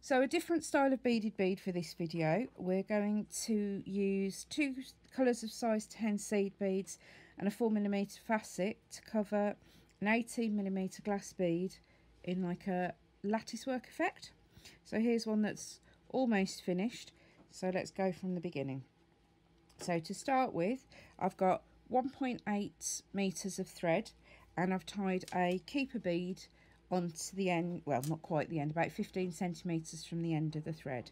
So a different style of beaded bead for this video. We're going to use 2 colours of size 10 seed beads and a 4mm facet to cover an 18mm glass bead in like a lattice work effect. So here's one that's almost finished, so let's go from the beginning. So to start with, I've got 1.8 meters of thread and I've tied a keeper bead onto the end, well, not quite the end, about 15 centimeters from the end of the thread.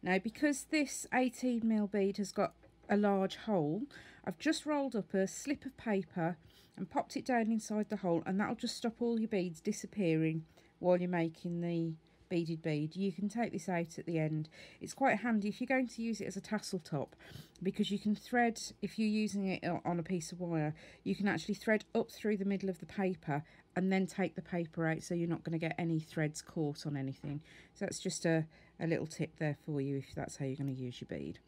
Now, because this 18mm bead has got a large hole, I've just rolled up a slip of paper and popped it down inside the hole, and that'll just stop all your beads disappearing while you're making the beaded bead. You can take this out at the end. It's quite handy if you're going to use it as a tassel top, because you can thread, if you're using it on a piece of wire, you can actually thread up through the middle of the paper and then take the paper out, so you're not going to get any threads caught on anything. So that's just a little tip there for you if that's how you're going to use your bead.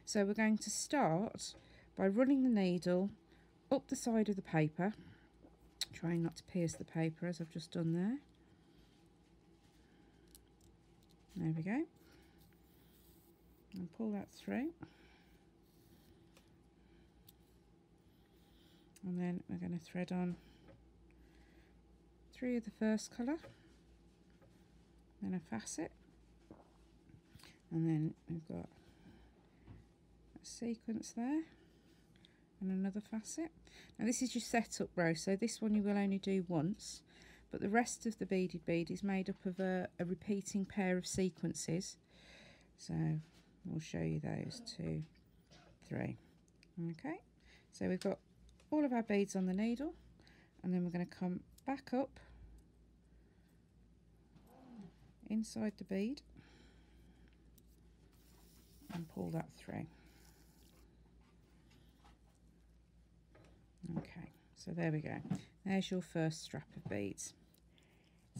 So we're going to start by running the needle up the side of the paper, trying not to pierce the paper as I've just done there. There we go. And pull that through. And then we're going to thread on 3 of the first colour, then a facet, and then we've got a sequence there and another facet. Now this is your setup row, so this one you will only do once, but the rest of the beaded bead is made up of a repeating pair of sequences. So we'll show you those 2, 3. Okay, so we've got all of our beads on the needle, and then we're going to come back up inside the bead and pull that through. Okay, so there we go. There's your first strap of beads.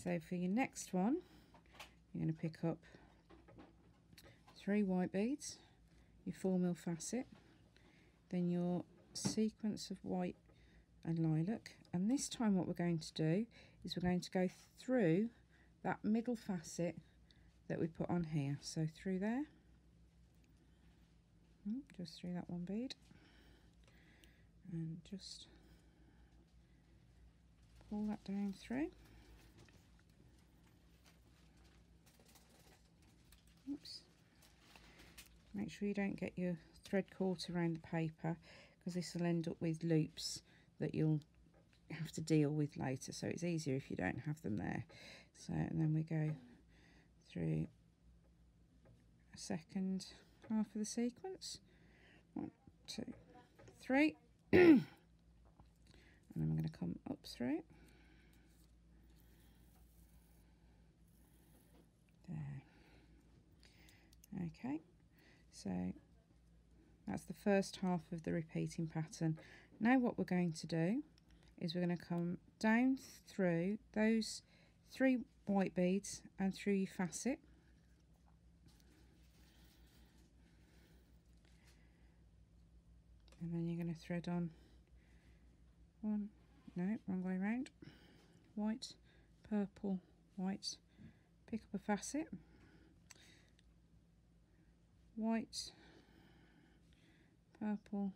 So for your next one, you're going to pick up 3 white beads, your 4mm facet, then your sequence of white and lilac, and this time what we're going to do is we're going to go through that middle facet that we put on here. So through there, just through that one bead, and just pull that down through. Oops. Make sure you don't get your thread caught around the paper, because this will end up with loops that you'll have to deal with later, so it's easier if you don't have them there. So, and then we go through a second half of the sequence. 1, 2, 3. And then we're going to come up through. There. Okay, so that's the first half of the repeating pattern. Now what we're going to do is we're going to come down through those 3 white beads and through your facet. And then you're going to thread on wrong way round, white, purple, white, pick up a facet, white, purple,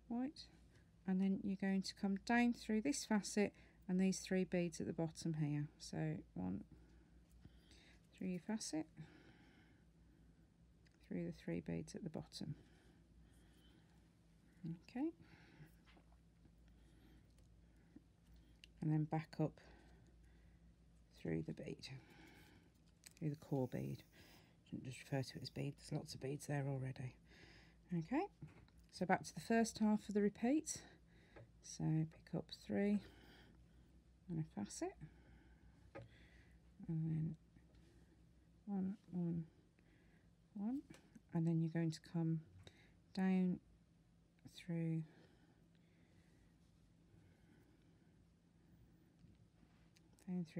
white, and then you're going to come down through this facet and these 3 beads at the bottom here. So 1 through your facet, through the 3 beads at the bottom. Okay, and then back up through the bead, through the core bead. Shouldn't just refer to it as bead, there's lots of beads there already. Okay, so back to the first half of the repeat. So pick up 3 and a facet, and then 1, 1, 1, and then you're going to come down through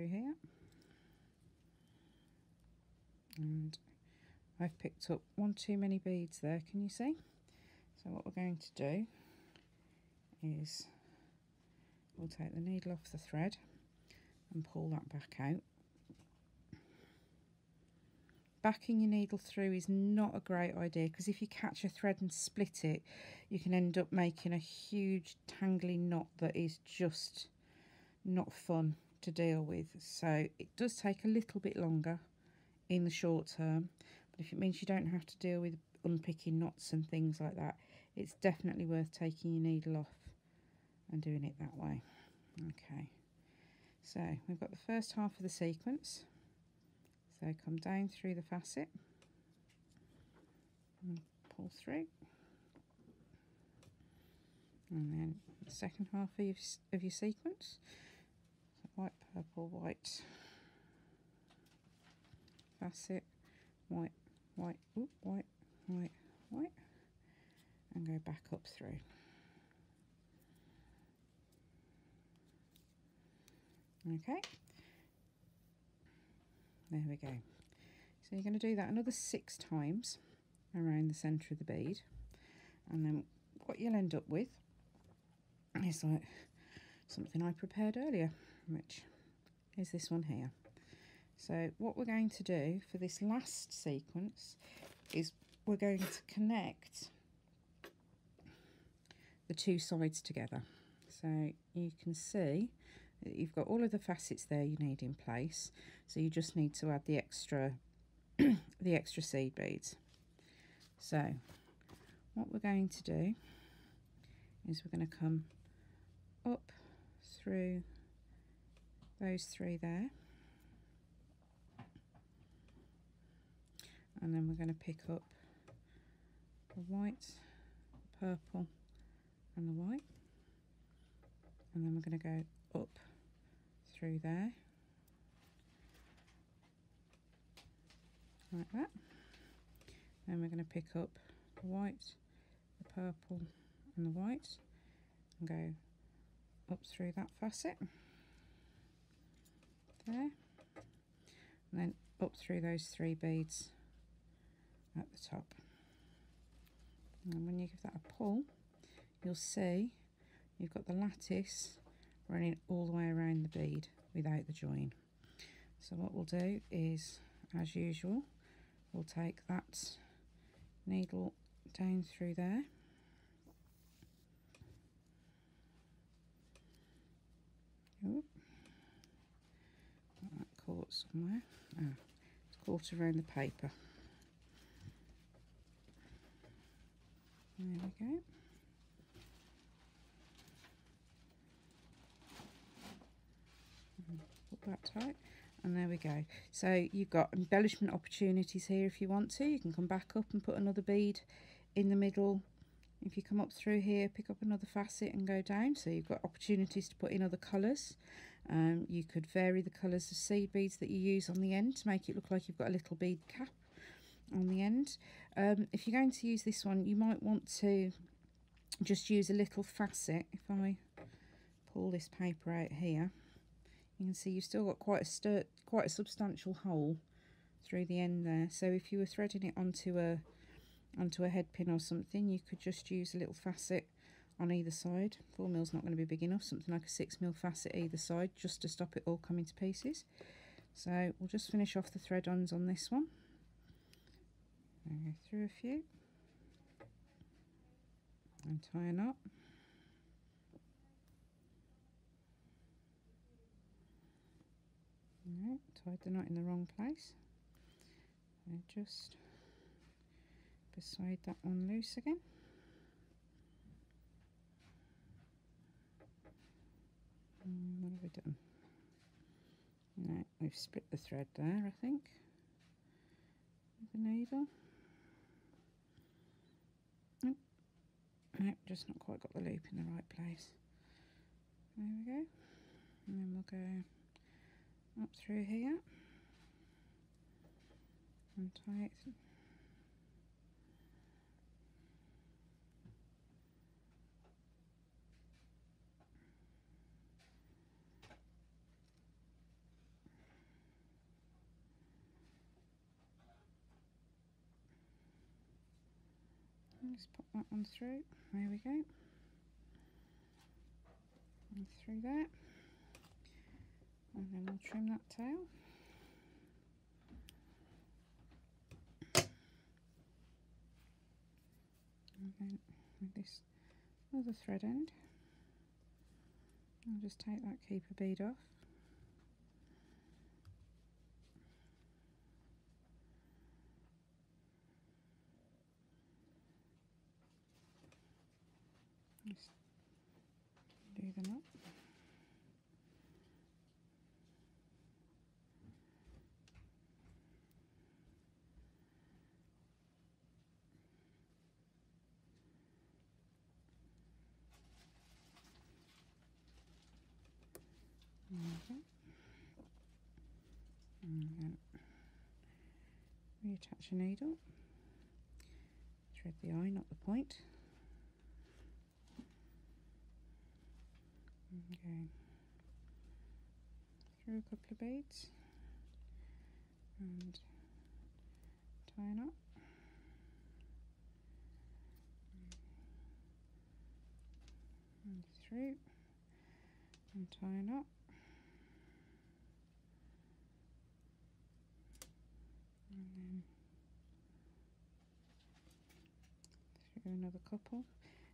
here, and I've picked up 1 too many beads there, can you see? So what we're going to do is we'll take the needle off the thread and pull that back out, backing your needle through is not a great idea, because if you catch a thread and split it, you can end up making a huge tangly knot that is just not fun to deal with. So it does take a little bit longer in the short term, but if it means you don't have to deal with unpicking knots and things like that, it's definitely worth taking your needle off and doing it that way. Okay, so we've got the first half of the sequence. So come down through the facet and pull through, and then the second half of your sequence, so white, purple, white, facet, white, white, ooh, white, white, white, and go back up through. Okay, there we go. So you're going to do that another 6 times around the centre of the bead, and then what you'll end up with is like something I prepared earlier, which is this one here. So what we're going to do for this last sequence is we're going to connect the 2 sides together. So you can see that you've got all of the facets there you need in place, so you just need to add the extra the extra seed beads. So what we're going to do is we're going to come up through those 3 there, and then we're going to pick up the white, the purple and the white, and then we're going to go up through there like that. Then we're going to pick up the white, the purple and the white and go up through that facet there, and then up through those 3 beads at the top. And when you give that a pull, you'll see you've got the lattice running all the way around the bead without the join. So what we'll do is, as usual, we'll take that needle down through there, got that caught somewhere, it's caught around the paper. There we go. Put that tight, and there we go. So you've got embellishment opportunities here if you want to. You can come back up and put another bead in the middle. If you come up through here, pick up another facet and go down, so you've got opportunities to put in other colours. You could vary the colours of seed beads that you use on the end to make it look like you've got a little bead cap on the end. If you're going to use this one, you might want to just use a little facet. If I pull this paper out here, you can see you've still got quite a substantial hole through the end there. So if you were threading it onto a head pin or something, you could just use a little facet on either side. 4mm not going to be big enough, something like a 6mm facet either side, just to stop it all coming to pieces. So we'll just finish off the thread-ons on this one. I'll go through a few and tie a knot. No, tied the knot in the wrong place. So just persuade that one loose again. What have we done? No, we've split the thread there, I think, with the needle. No, just not quite got the loop in the right place. There we go. And then we'll go up through here and tie it. Just pop that one through. There we go. And through there. And then we'll trim that tail. then with this other thread end, I'll just take that keeper bead off. Just do the knot. Okay. And then reattach a needle, thread the eye, not the point. Okay, through a couple of beads and tie a knot. And through and tie a knot. And then through another couple.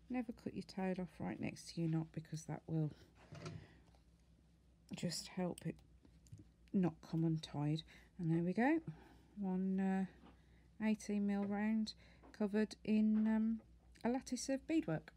Never cut your tail off right next to your knot because that will just help it not come untied. And there we go, one 18mm round covered in a lattice of beadwork.